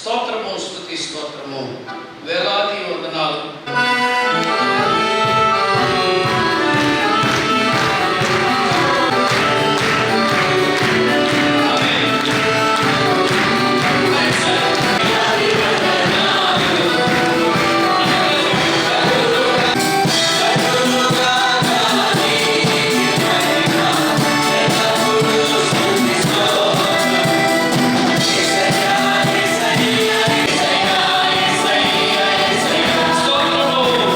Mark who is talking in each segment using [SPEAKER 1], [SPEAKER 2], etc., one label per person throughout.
[SPEAKER 1] స్తోత్రము, స్తుతి స్తోత్రము, వేలాది వందనాలు. స్తోత్రము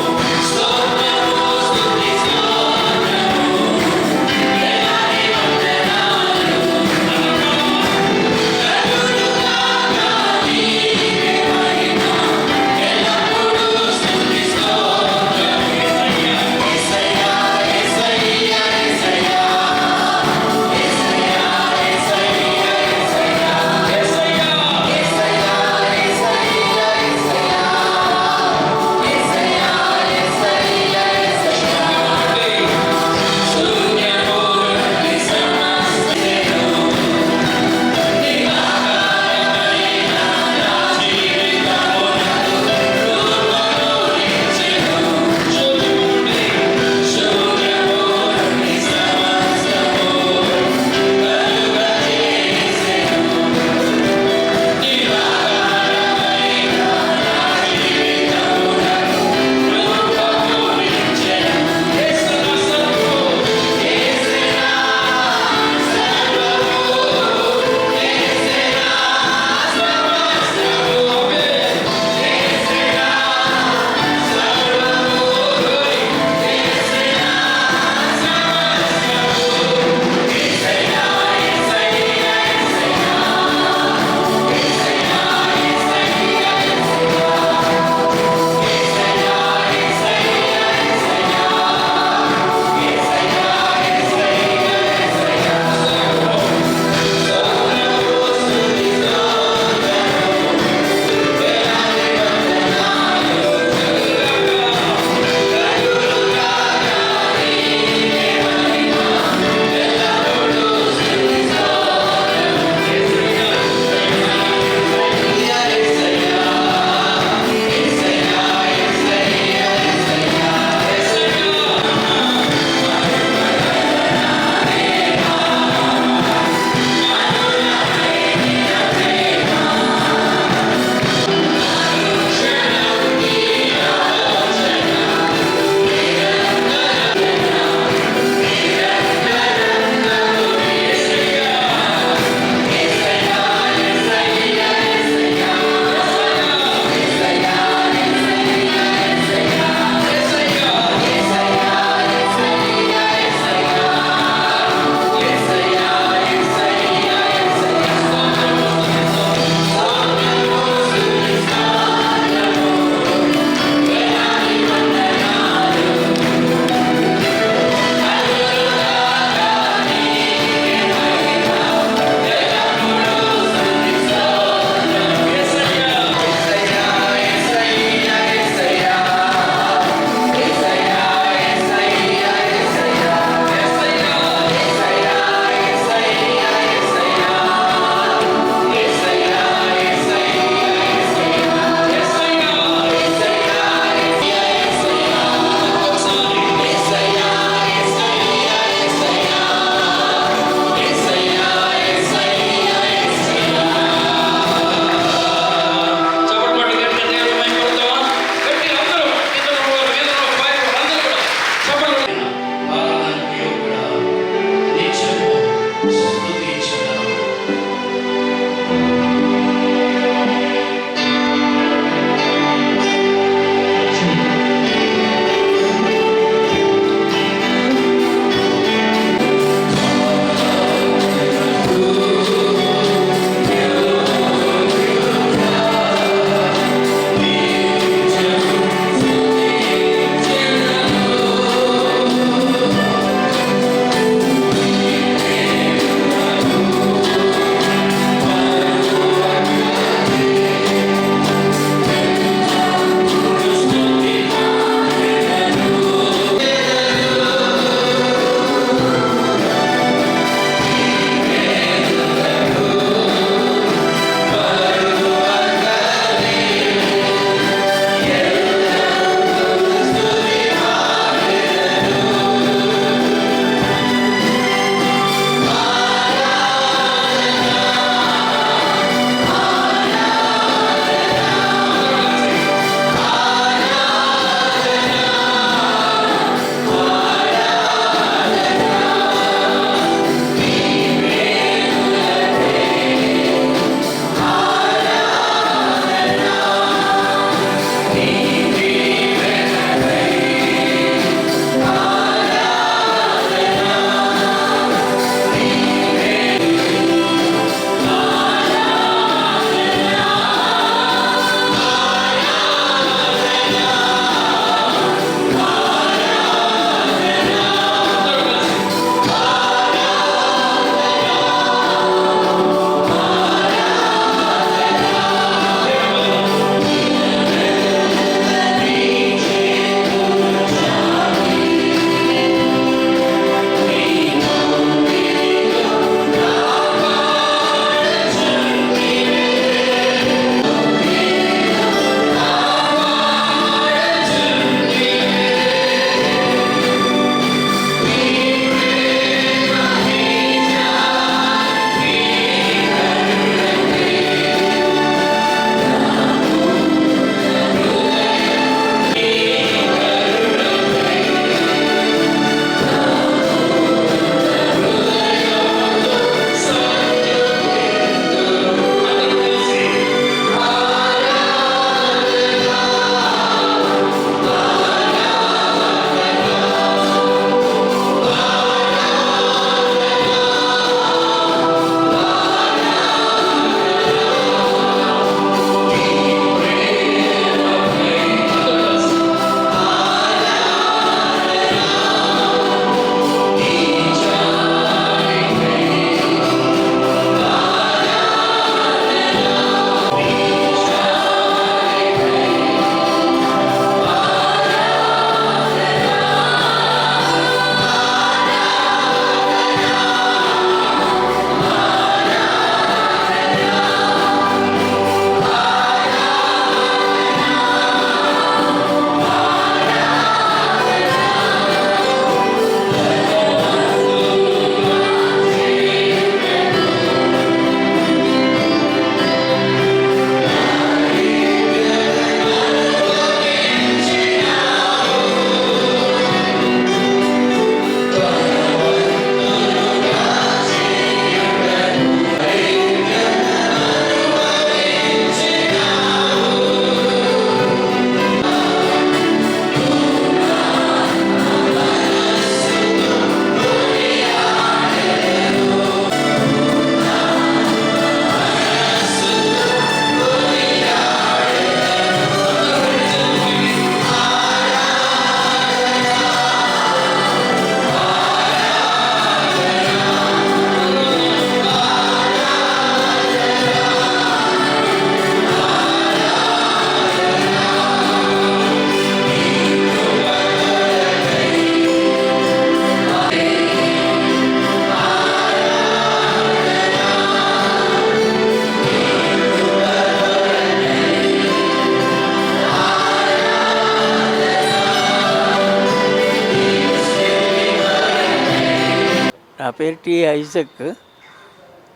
[SPEAKER 2] పేరు టి ఐజక్.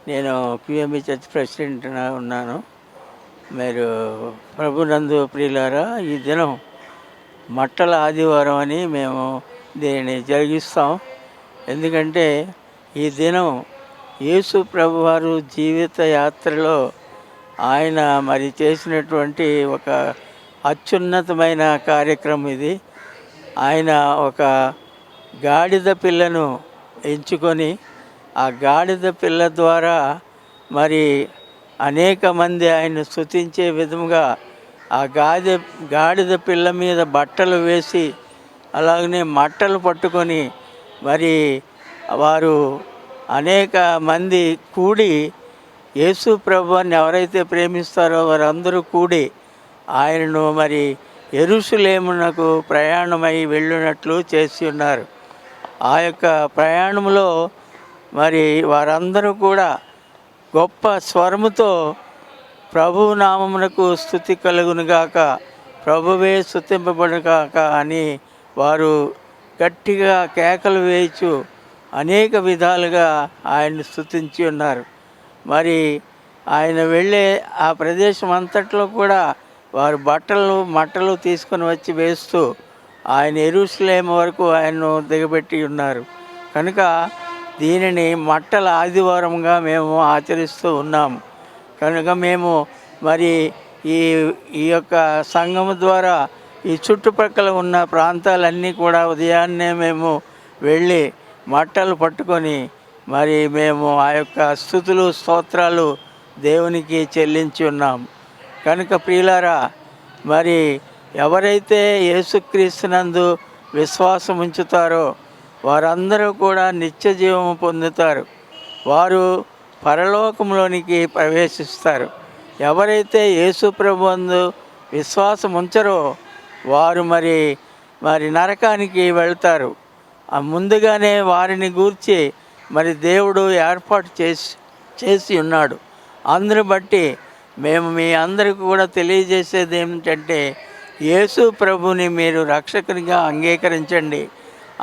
[SPEAKER 2] నేను పిఎంబి చర్చ్ ప్రెసిడెంట్ ఉన్నాను. మీరు ప్రభునందు ప్రియులారా, ఈ దినం మట్టల ఆదివారం అని మేము దీనిని జరిగిస్తాం. ఎందుకంటే ఈ దినం యేసు ప్రభువారు జీవిత యాత్రలో ఆయన మరి చేసినటువంటి ఒక అత్యున్నతమైన కార్యక్రమం ఇది. ఆయన ఒక గాడిద పిల్లను ఎంచుకొని ఆ గాడిద పిల్ల ద్వారా మరి అనేక మంది ఆయన్ని స్తుతించే విధముగా ఆ గాడిద పిల్ల మీద బట్టలు వేసి అలాగనే మట్టలు పట్టుకొని మరి వారు అనేక మంది కూడి యేసు ప్రభువుని ఎవరైతే ప్రేమిస్తారో వారందరూ కూడి ఆయనను మరి యెరూషలేమునకు ప్రయాణమై వెళ్ళినట్లు చేసి ఉన్నారు. ఆ యొక్క ప్రయాణంలో మరి వారందరూ కూడా గొప్ప స్వరముతో ప్రభువు నామమునకు స్తుతి కలుగునుగాక, ప్రభువే స్తుతింపబడుగాక అని వారు గట్టిగా కేకలు వేయచ్చు అనేక విధాలుగా ఆయన్ని స్తుతించి ఉన్నారు. మరి ఆయన వెళ్ళే ఆ ప్రదేశం అంతట్లో కూడా వారు మట్టలు తీసుకొని వచ్చి వేస్తూ ఆయన యెరూషలేము వరకు ఆయన్ను దిగబెట్టి ఉన్నారు. కనుక దీనిని మట్టల ఆదివారంగా మేము ఆచరిస్తూ ఉన్నాము. కనుక మేము మరి ఈ యొక్క సంఘము ద్వారా ఈ చుట్టుపక్కల ఉన్న ప్రాంతాలన్నీ కూడా ఉదయాన్నే మేము వెళ్ళి మట్టలు పట్టుకొని మరి మేము ఆ యొక్క స్తుతులు స్తోత్రాలు దేవునికి చెల్లించి ఉన్నాము. కనుక ప్రియులారా, మరి ఎవరైతే యేసుక్రీస్తునందు విశ్వాసం ఉంచుతారో వారందరూ కూడా నిత్య జీవము పొందుతారు. వారు పరలోకంలోనికి ప్రవేశిస్తారు. ఎవరైతే యేసు ప్రభువందు విశ్వాసం ఉంచరో వారు మరి నరకానికి వెళ్తారు. ముందుగానే వారిని గూర్చి మరి దేవుడు ఏర్పాటు చేసి ఉన్నాడు. అందుని బట్టి మేము మీ అందరికీ కూడా తెలియజేసేది ఏమిటంటే, యేసు ప్రభుని మీరు రక్షకునిగా అంగీకరించండి.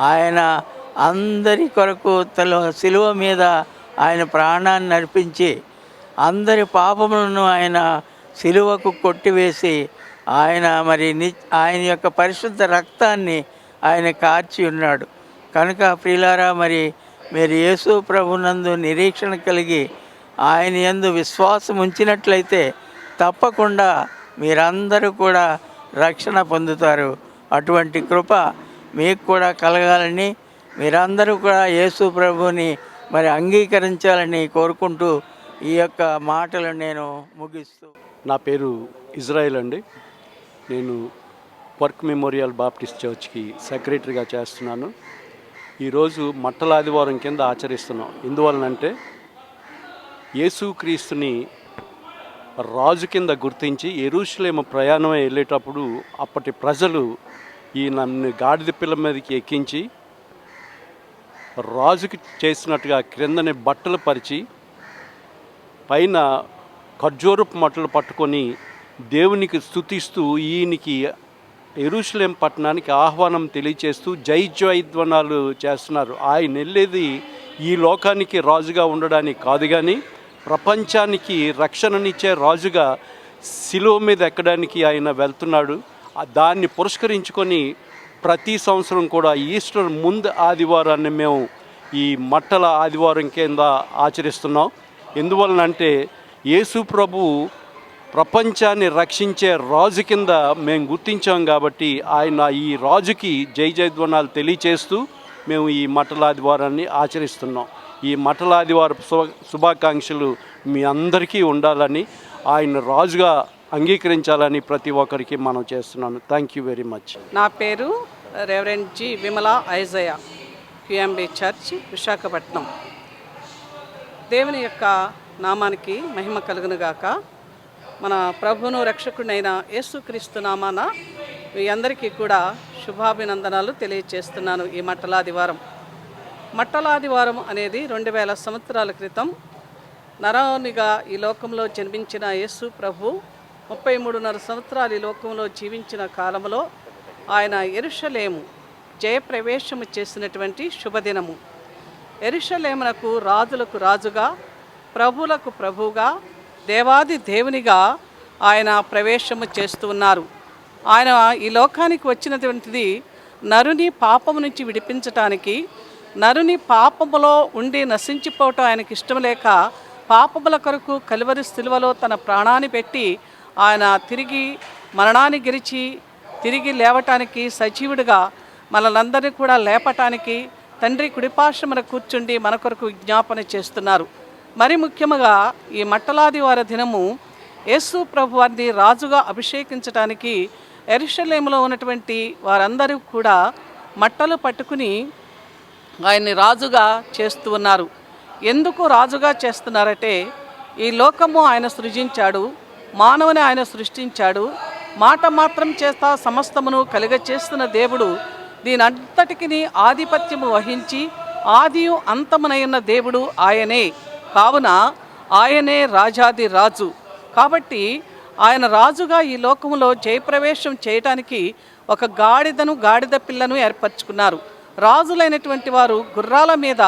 [SPEAKER 2] ఆయన అందరి కొరకు సిలువ మీద ఆయన ప్రాణాన్ని అర్పించి అందరి పాపములను ఆయన సిలువకు కొట్టివేసి ఆయన ఆయన యొక్క పరిశుద్ధ రక్తాన్ని ఆయన కార్చి ఉన్నాడు. కనుక ప్రియులారా, మరి మీరు యేసు ప్రభునందు నిరీక్షణ కలిగి ఆయన యందు విశ్వాసం ఉంచినట్లయితే తప్పకుండా మీరందరూ కూడా రక్షణ పొందుతారు. అటువంటి కృప మీకు కూడా కలగాలని, మీరందరూ కూడా యేసు ప్రభుని మరి అంగీకరించాలని కోరుకుంటూ ఈ యొక్క మాటలు నేను ముగిస్తూ.
[SPEAKER 3] నా పేరు ఇజ్రాయెల్ అండి. నేను వర్క్ మెమోరియల్ బాప్టిస్ట్ చర్చ్కి సెక్రటరీగా చేస్తున్నాను. ఈరోజు మట్టల ఆదివారం కింద ఆచరిస్తున్నాం. ఎందువలనంటే యేసుక్రీస్తుని రాజు కింద గుర్తించి యెరూషలేము ప్రయాణం వెళ్ళేటప్పుడు అప్పటి ప్రజలు ఈ నన్ను గాడిద పిల్ల మీదకి ఎక్కించి రాజుకి చేసినట్టుగా క్రిందని బట్టలు పరిచి పైన ఖర్జూరపు మట్టలు పట్టుకొని దేవునికి స్తుతిస్తూ ఈయనకి యెరూషలేం పట్టణానికి ఆహ్వానం తెలియచేస్తూ జయధ్వనాలు చేస్తున్నారు. ఆయన వెళ్ళేది ఈ లోకానికి రాజుగా ఉండడానికి కాదు, కానీ ప్రపంచానికి రక్షణనిచ్చే రాజుగా శిలువ మీద ఎక్కడానికి ఆయన వెళ్తున్నాడు. దాన్ని పురస్కరించుకొని ప్రతి సంవత్సరం కూడా ఈస్టర్ ముందు ఆదివారాన్ని మేము ఈ మట్టల ఆదివారం కింద ఆచరిస్తున్నాం. ఎందువలనంటే యేసు ప్రభు ప్రపంచాన్ని రక్షించే రాజు కింద మేము గుర్తించాం కాబట్టి ఆయన ఈ రాజుకి జయధ్వనాలు తెలియచేస్తూ మేము ఈ మట్టల ఆదివారాన్ని ఆచరిస్తున్నాం. ఈ మట్టల ఆదివార శుభాకాంక్షలు మీ అందరికీ ఉండాలని, ఆయన రాజుగా అంగీకరించాలని ప్రతి ఒక్కరికి మనం చేస్తున్నాను. Thank you very much.
[SPEAKER 4] నా పేరు రెవరెండ్ జి విమలా ఐజయ, క్యూఎంబి చర్చ్, విశాఖపట్నం. దేవుని యొక్క నామానికి మహిమ కలుగునుగాక. మన ప్రభువును రక్షకుడైన యేసుక్రీస్తు నామాన మీ అందరికీ కూడా శుభాభినందనాలు తెలియజేస్తున్నాను. ఈ మట్టలాదివారం అనేది 2000 సంవత్సరాల క్రితం నరవునిగా ఈ లోకంలో జన్మించిన యేసు ప్రభు 33.5 సంవత్సరాలు ఈ లోకంలో జీవించిన కాలంలో ఆయన యెరూషలేము జయప్రవేశము చేసినటువంటి శుభదినము. యెరూషలేమునకు రాజులకు రాజుగా, ప్రభువులకు ప్రభువుగా, దేవాది దేవునిగా ఆయన ప్రవేశము చేస్తూ ఉన్నారు. ఆయన ఈ లోకానికి వచ్చినటువంటిది నరుని పాపము నుంచి విడిపించటానికి. నరుని పాపములో ఉండి నశించిపోవటం ఆయనకి ఇష్టం లేక పాపముల కొరకు కలువరి సిలువలో తన ప్రాణాన్ని పెట్టి ఆయన తిరిగి మరణాన్ని గెలిచి తిరిగి లేవటానికి, సజీవుడిగా మనలందరినీ కూడా లేపటానికి తండ్రి కుడిపార్శ్వమున కూర్చుండి మన కొరకు విజ్ఞాపన చేస్తున్నారు. మరి ముఖ్యముగా ఈ మట్టలాదివార దినము యేసు ప్రభు వారిని రాజుగా అభిషేకించడానికి యెరూషలేములో ఉన్నటువంటి వారందరూ కూడా మట్టలు పట్టుకుని ఆయన్ని రాజుగా చేస్తూ ఉన్నారు. ఎందుకు రాజుగా చేస్తున్నారంటే, ఈ లోకము ఆయన సృజించాడు, మానవుని ఆయన సృష్టించాడు, మాట మాత్రం చేస్తా సమస్తమును కలుగచేస్తున్న దేవుడు దీని అంతటికి ఆధిపత్యము వహించి ఆదియు అంతమునైన దేవుడు ఆయనే. కావున ఆయనే రాజాది రాజు. కాబట్టి ఆయన రాజుగా ఈ లోకములో జయప్రవేశం చేయటానికి ఒక గాడిద పిల్లను ఏర్పరచుకున్నారు. రాజులైనటువంటి వారు గుర్రాల మీద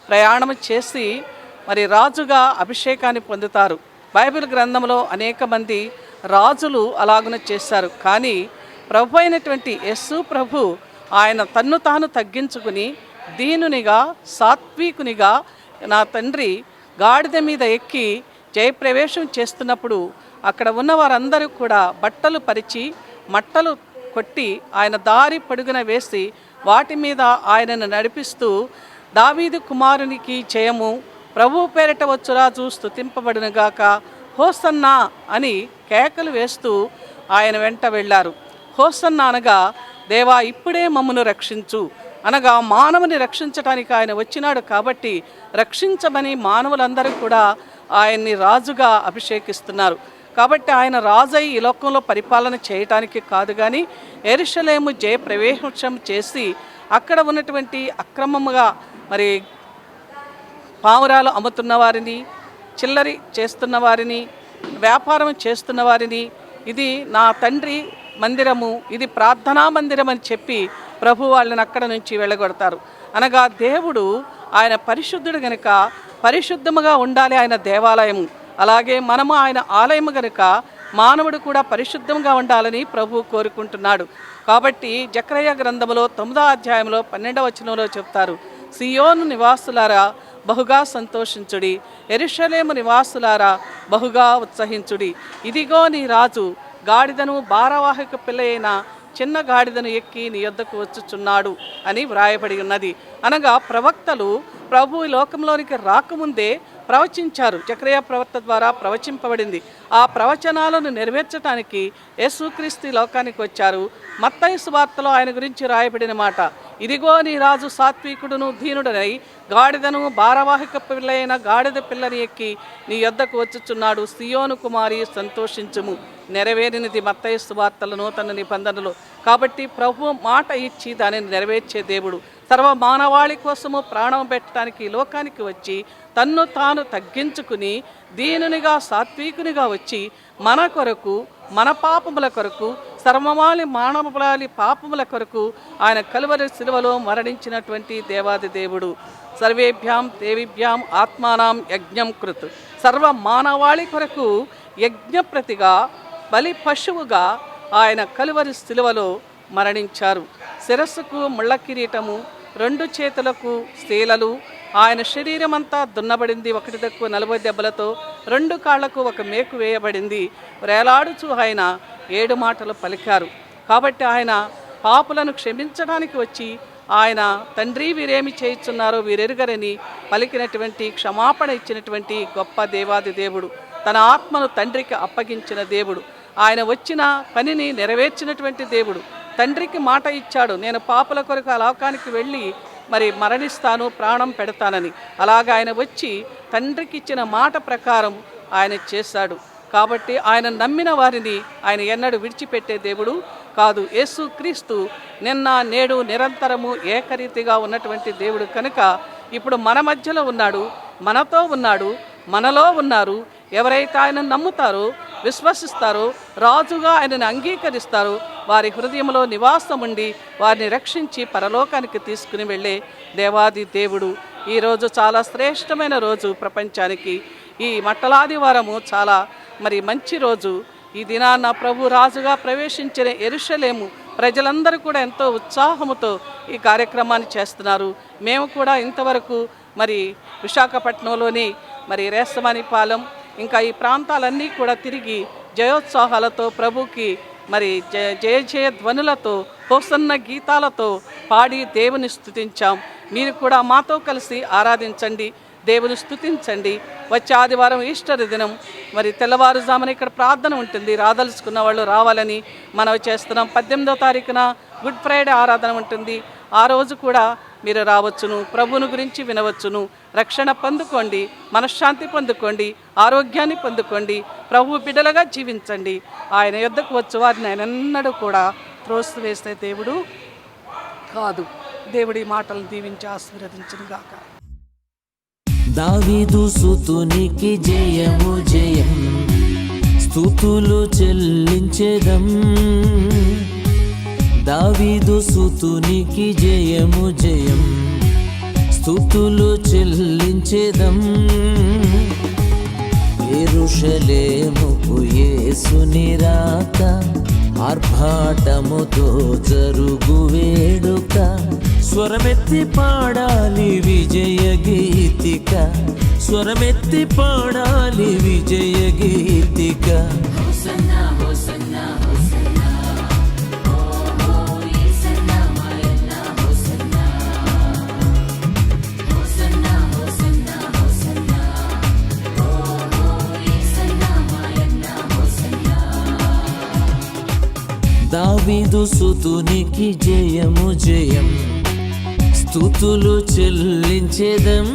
[SPEAKER 4] ప్రయాణం చేసి మరి రాజుగా అభిషేకాన్ని పొందుతారు. బైబిల్ గ్రంథంలో అనేక మంది రాజులు అలాగున చేశారు. కానీ ప్రభు అయినటువంటి యేసు ప్రభు ఆయన తన్ను తాను తగ్గించుకుని దీనునిగా, సాత్వికునిగా, నా తండ్రి గాడిద మీద ఎక్కి జయప్రవేశం చేస్తున్నప్పుడు అక్కడ ఉన్న వారందరూ కూడా బట్టలు పరిచి మట్టలు కొట్టి ఆయన దారి పొడుగున వేసి వాటి మీద ఆయనను నడిపిస్తూ దావీదు కుమారునికి జయము, ప్రభు పేరిట వచ్చురాజు స్తుతింపబడునుగాక, హోసన్నా అని కేకలు వేస్తూ ఆయన వెంట వెళ్ళారు. హోసన్నా అనగా దేవా ఇప్పుడే మమ్మను రక్షించు అనగా మానవుని రక్షించడానికి ఆయన వచ్చినాడు. కాబట్టి రక్షించమని మానవులందరూ కూడా ఆయన్ని రాజుగా అభిషేకిస్తున్నారు. కాబట్టి ఆయన రాజై ఈ లోకంలో పరిపాలన చేయటానికి కాదు, కానీ యెరూషలేము జయప్రవేశం చేసి అక్కడ ఉన్నటువంటి అక్రమముగా మరి పావురాలు అమ్ముతున్న వారిని, చిల్లరి చేస్తున్న వారిని, వ్యాపారం చేస్తున్న వారిని, ఇది నా తండ్రి మందిరము, ఇది ప్రార్థనా మందిరం అని చెప్పి ప్రభు వాళ్ళని అక్కడ నుంచి వెళ్ళగొడతారు. అనగా దేవుడు ఆయన పరిశుద్ధుడు గనుక పరిశుద్ధముగా ఉండాలి ఆయన దేవాలయము. అలాగే మనము ఆయన ఆలయము గనుక మానవుడు కూడా పరిశుద్ధంగా ఉండాలని ప్రభు కోరుకుంటున్నాడు. కాబట్టి జకర్యా గ్రంథములో 9వ అధ్యాయంలో 12వ వచనంలో చెప్తారు, సియోను నివాసులారా బహుగా సంతోషించుడి, యెరూషలేము నివాసులారా బహుగా ఉత్సహించుడి. ఇదిగో నీ రాజు గాడిదను భారవాహక పిల్ల అయిన చిన్న గాడిదను ఎక్కి నీ యొద్దకు వచ్చుచున్నాడు అని వ్రాయబడి ఉన్నది. అనగా ప్రవక్తలు ప్రభు లోకంలోనికి రాకముందే ప్రవచించారు. జకర్యా ప్రవక్త ద్వారా ప్రవచింపబడింది. ఆ ప్రవచనాలను నెరవేర్చడానికి యేసుక్రీస్తు లోకానికి వచ్చారు. మత్తయి సువార్తలో ఆయన గురించి రాయబడిన మాట, ఇదిగో నీ రాజు సాత్వికుడును దీనుడనై గాడిదను భారవాహిక పిల్లైన గాడిద పిల్లని ఎక్కి నీ యొద్దకు వచ్చుచున్నాడు, సియోను కుమారి సంతోషించుము. నెరవేరినది మత్తయి సువార్తల నూతన నిబంధనలు. కాబట్టి ప్రభు మాట ఇచ్చి దానిని నెరవేర్చే దేవుడు. సర్వ మానవాళి కోసము ప్రాణం పెట్టడానికి ఈ లోకానికి వచ్చి తన్ను తాను తగ్గించుకుని దీనునిగా, సాత్వికునిగా వచ్చి మన కొరకు, మన పాపముల కొరకు, సర్వమాలి మానవాళి పాపముల కొరకు ఆయన కలువరి సిలువలో మరణించినటువంటి దేవాది దేవుడు. సర్వేభ్యాం దేవిభ్యాం ఆత్మానాం యజ్ఞం కృత్. సర్వ మానవాళి కొరకు యజ్ఞప్రతిగా, బలి పశువుగా ఆయన కలువరి సిలువలో మరణించారు. శిరస్సుకు ముళ్ళ కిరీటము, 2 చేతులకు శీలలు, ఆయన శరీరమంతా దున్నబడింది 1 దెబ్బలతో, 2 కాళ్లకు 1 మేకు వేయబడింది. వేలాడుచు ఆయన 7 మాటలు పలికారు. కాబట్టి ఆయన పాపులను క్షమించడానికి వచ్చి ఆయన తండ్రి వీరేమి చేయుచున్నారో వీరెరుగరని పలికినటువంటి, క్షమాపణ ఇచ్చినటువంటి గొప్ప దేవాది దేవుడు. తన ఆత్మను తండ్రికి అప్పగించిన దేవుడు. ఆయన వచ్చిన పనిని నెరవేర్చినటువంటి దేవుడు. తండ్రికి మాట ఇచ్చాడు, నేను పాపుల కొరకు ఆ లోకానికి వెళ్ళి మరి మరణిస్తాను, ప్రాణం పెడతానని. అలాగా ఆయన వచ్చి తండ్రికి ఇచ్చిన మాట ప్రకారం ఆయన చేశాడు. కాబట్టి ఆయన నమ్మిన వారిని ఆయన ఎన్నడూ విడిచిపెట్టే దేవుడు కాదు. యేసుక్రీస్తు నిన్న నేడు నిరంతరము ఏకరీతిగా ఉన్నటువంటి దేవుడు కనుక ఇప్పుడు మన మధ్యలో ఉన్నాడు, మనతో ఉన్నాడు, మనలో ఉన్నారు. ఎవరైతే ఆయన నమ్ముతారో, విశ్వసిస్తారో, రాజుగా ఆయనను అంగీకరిస్తారో వారి హృదయంలో నివాసం ఉండి వారిని రక్షించి పరలోకానికి తీసుకుని వెళ్ళే దేవాది దేవుడు ఈరోజు చాలా శ్రేష్టమైన రోజు ప్రపంచానికి. ఈ మట్టలాదివారము చాలా మంచి రోజు. ఈ దినాన ప్రభు రాజుగా ప్రవేశించిన యెరూషలేము ప్రజలందరూ కూడా ఎంతో ఉత్సాహముతో ఈ కార్యక్రమాన్ని చేస్తున్నారు. మేము కూడా ఇంతవరకు విశాఖపట్నంలోని రేస్తమణిపాలెం ఇంకా ఈ ప్రాంతాలన్నీ కూడా తిరిగి జయోత్సాహాలతో ప్రభుకి జయ జయ ధ్వనులతో హోసన్న గీతాలతో పాడి దేవుని స్తుతించాం. మీరు కూడా మాతో కలిసి ఆరాధించండి, దేవుని స్తుతించండి. వచ్చే ఆదివారం ఈస్టర్ దినం తెల్లవారుజామున ఇక్కడ ప్రార్థన ఉంటుంది. రాదలుచుకున్న వాళ్ళు రావాలని మనవి చేస్తున్నాం. 18వ తారీఖున గుడ్ ఫ్రైడే ఆరాధన ఉంటుంది. ఆ రోజు కూడా మీరు రావచ్చును, ప్రభువుని గురించి వినవచ్చును. రక్షణ పొందుకోండి, మనశ్శాంతి పొందుకోండి, ఆరోగ్యాన్ని పొందుకోండి, ప్రభు బిడ్డలుగా జీవించండి. ఆయన యొద్దకు వచ్చు వారిని ఆయన ఎన్నడూ కూడా త్రోసివేసే దేవుడు కాదు. దేవుడి మాటలను దీవించి ఆశీర్వదించును గాక.
[SPEAKER 5] దావీదు సుతునికి జయము జయం, స్తుతులు చెల్లించెదం. దావీదు సుతునికి జయము జయం, స్తుతులు చెల్లించెదం. యెరూషలేముకు యేసుని రాక, ఆర్భాటముతో జరుగు వేడుక. స్వరమెత్తి పాడాలి విజయ గీతిక, స్వరమెత్తి పాడాలి విజయ గీతిక. హోసన్నా హోసన్నా హోసన్నా, ఓ యేసన్నా మాయన్నా హోసన్నా. హోసన్నా హోసన్నా హోసన్నా, ఓ యేసన్నా మాయన్నా హోసన్నా. దావీదు సుతునికి జయము జయం, స్తుతులు చెల్లించెదం.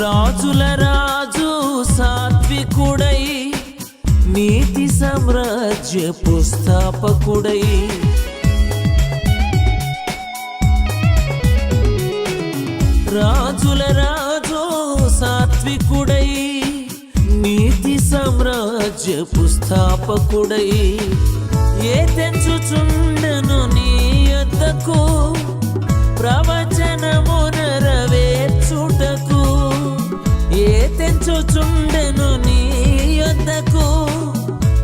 [SPEAKER 5] రాజుల రాజు సాత్వికుడై, నీతి సామ్రాజ్యపు స్థాపకుడై. రాజుల రాజు సాత్వికుడై, నీతి సామ్రాజ్యపు స్థాపకుడై. ఏ తెంచుచుండెను నీ యొద్దకు, ప్రవచనము నెరవేర్చుటకు. ఏ తెంచుచుండెను నీ యొద్దకు,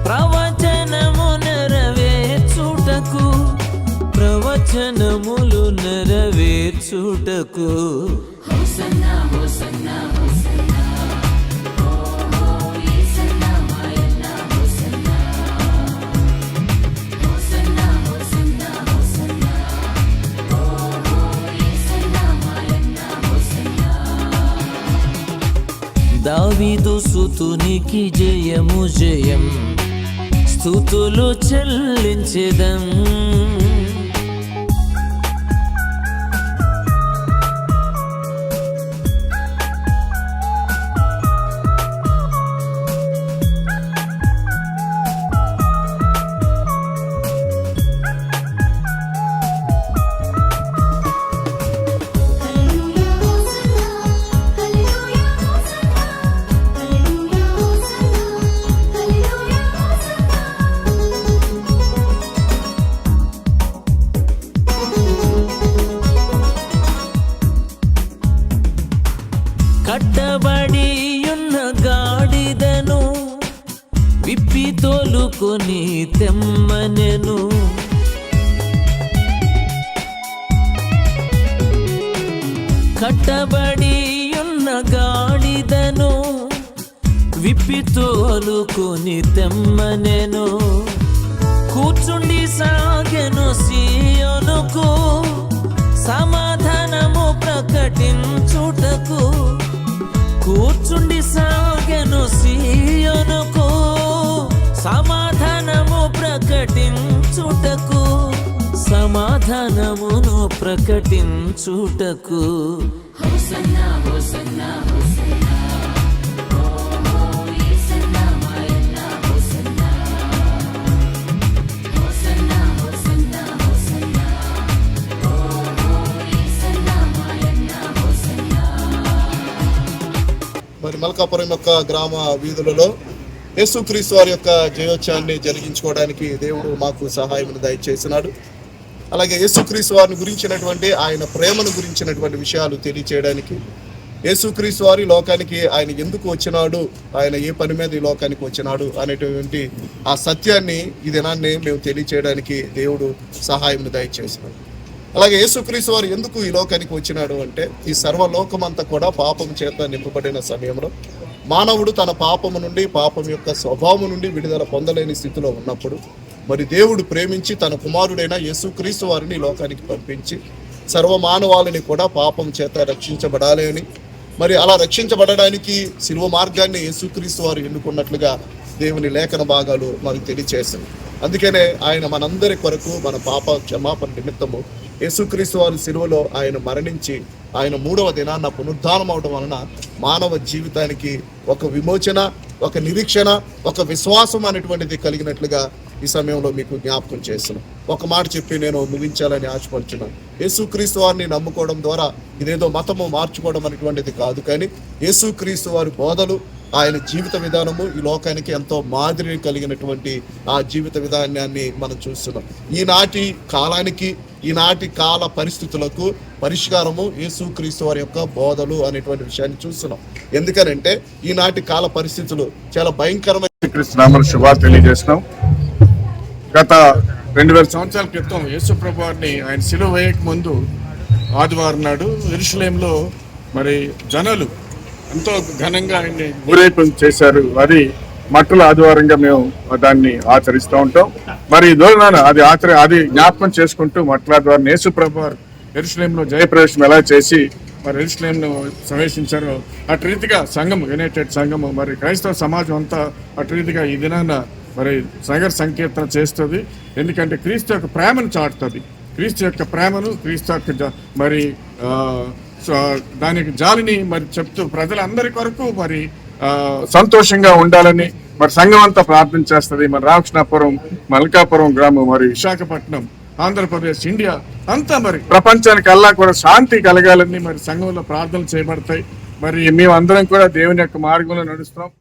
[SPEAKER 5] ప్రవచనము నెరవేర్చుటకు. ప్రవచనములు నెరవేర్చుటకు. హోసన్నా హోసన్నా హోసన్నా, ఓ యేసన్నా మాయన్నా హోసన్నా. హోసన్నా హోసన్నా హోసన్నా, ఓ యేసన్నా మాయన్నా హోసన్నా. దావీదు సుతునికి జయము జయం, స్తుతులు చెల్లించెదం. కట్టబడియున్న గాడిదను విప్పి తోలుకొని తెమ్మనెను. కట్టబడియున్న గాడిదను విప్పి తోలుకొని తెమ్మనెను. కూర్చుండి సాగెను సీయోనుకు, సమాధానము ప్రకటించుటకు. కూర్చుండి సాగెను సీయోనుకు, సమాధానము ప్రకటించుటకు. సమాధానమును ప్రకటించుటకు. హోసన్నా హోసన్నా హోసన్నా, ఓ
[SPEAKER 6] మరి మల్కాపురం యొక్క గ్రామ వీధులలో యేసుక్రీస్తు వారి యొక్క జయోత్సవాన్ని జరిగించుకోవడానికి దేవుడు మాకు సహాయం దయచేసినాడు. అలాగే యేసుక్రీస్తు వారిని గురించినటువంటి ఆయన ప్రేమను గురించినటువంటి విషయాలు తెలియచేయడానికి, యేసుక్రీస్తు వారి లోకానికి ఆయన ఎందుకు వచ్చినాడు, ఆయన ఏ పని మీద ఈ లోకానికి వచ్చినాడు అనేటువంటి ఆ సత్యాన్ని ఈ దినాన్ని మేము తెలియచేయడానికి దేవుడు సహాయం దయచేసినాడు. అలాగే యేసుక్రీస్తు వారు ఎందుకు ఈ లోకానికి వచ్చినాడు అంటే, ఈ సర్వలోకమంతా కూడా పాపం చేత నింపబడిన సమయంలో మానవుడు తన పాపము నుండి, పాపం యొక్క స్వభావం నుండి విడుదల పొందలేని స్థితిలో ఉన్నప్పుడు మరి దేవుడు ప్రేమించి తన కుమారుడైన యేసుక్రీస్తు వారిని ఈ లోకానికి పంపించి సర్వమానవాళిని కూడా పాపం చేత రక్షించబడాలి అని, మరి అలా రక్షించబడడానికి శిలువ మార్గాన్ని యేసుక్రీస్తు వారు ఎన్నుకున్నట్లుగా దేవుని లేఖన భాగాలు మనకు తెలియచేశారు. అందుకనే ఆయన మనందరి కొరకు మన పాప క్షమాపణ నిమిత్తము యేసుక్రీస్తు వారి శిలువలో ఆయన మరణించి ఆయన 3వ దినాన్న పునరుద్ధానం అవడం వలన మానవ జీవితానికి ఒక విమోచన, ఒక నిరీక్షణ, ఒక విశ్వాసం అనేటువంటిది కలిగినట్లుగా ఈ సమయంలో మీకు జ్ఞాపకం చేస్తున్నాను. ఒక మాట చెప్పి నేను ముగించాలని ఆశపడుచున్నాను. యేసుక్రీస్తు వారిని నమ్ముకోవడం ద్వారా ఇదేదో మతము మార్చుకోవడం అనేటువంటిది కాదు, కానీ యేసుక్రీస్తు వారి బోధలు, ఆయన జీవిత విధానము ఈ లోకానికి ఎంతో మాదిరిని కలిగినటువంటి ఆ జీవిత విధానాన్ని మనం చూస్తున్నాం. ఈనాటి కాలానికి, ఈనాటి కాల పరిస్థితులకు పరిష్కారము యేసుక్రీస్తు వారి యొక్క బోధలు అనేటువంటి విషయాన్ని చూస్తున్నాం. ఎందుకనంటే ఈనాటి కాల పరిస్థితులు చాలా భయంకరమైన.
[SPEAKER 7] క్రీస్తు శుభాలు తెలియజేస్తున్నాం. గత 2000 సంవత్సరాల క్రితం యేసు ప్రభు వారిని ఆయన సిలువ వేయక ముందు ఆదివారం నాడు యెరూషలేంలో మరి జనాలు ఎంతో ఘనంగా ఆయన్ని ఊరేగింపు చేశారు. అది మట్టల ఆదివారంగా మేము దాన్ని ఆచరిస్తూ ఉంటాం. మరి దూరాన అది జ్ఞాపకం చేసుకుంటూ మట్టల ఆదివారం యేసు ప్రభు వారు యెరూషలేంలో జయప్రవేశం ఎలా చేసి మరి యెరూషలేంను ప్రవేశించారో అటు రీతిగా సంఘం, యునైటెడ్ సంఘము, మరి క్రైస్తవ సమాజం అంతా అటు రీతిగా ఈ దినాన మరి నగర సంకీర్తన చేస్తుంది. ఎందుకంటే క్రీస్తు యొక్క ప్రేమను చాటుతుంది. క్రీస్తు యొక్క ప్రేమను, క్రీస్తు యొక్క మరి దానికి జాలిని మరి చెప్తూ ప్రజలందరి కొరకు మరి సంతోషంగా ఉండాలని మరి సంఘం అంతా ప్రార్థన చేస్తుంది. మరి రామకృష్ణాపురం, మల్కాపురం గ్రామం, మరి విశాఖపట్నం, ఆంధ్రప్రదేశ్, ఇండియా అంతా మరి ప్రపంచానికి అల్లా కూడా శాంతి కలగాలని మరి సంఘంలో ప్రార్థనలు చేయబడతాయి. మరి మేము అందరం కూడా దేవుని యొక్క మార్గంలో నడుస్తున్నాం.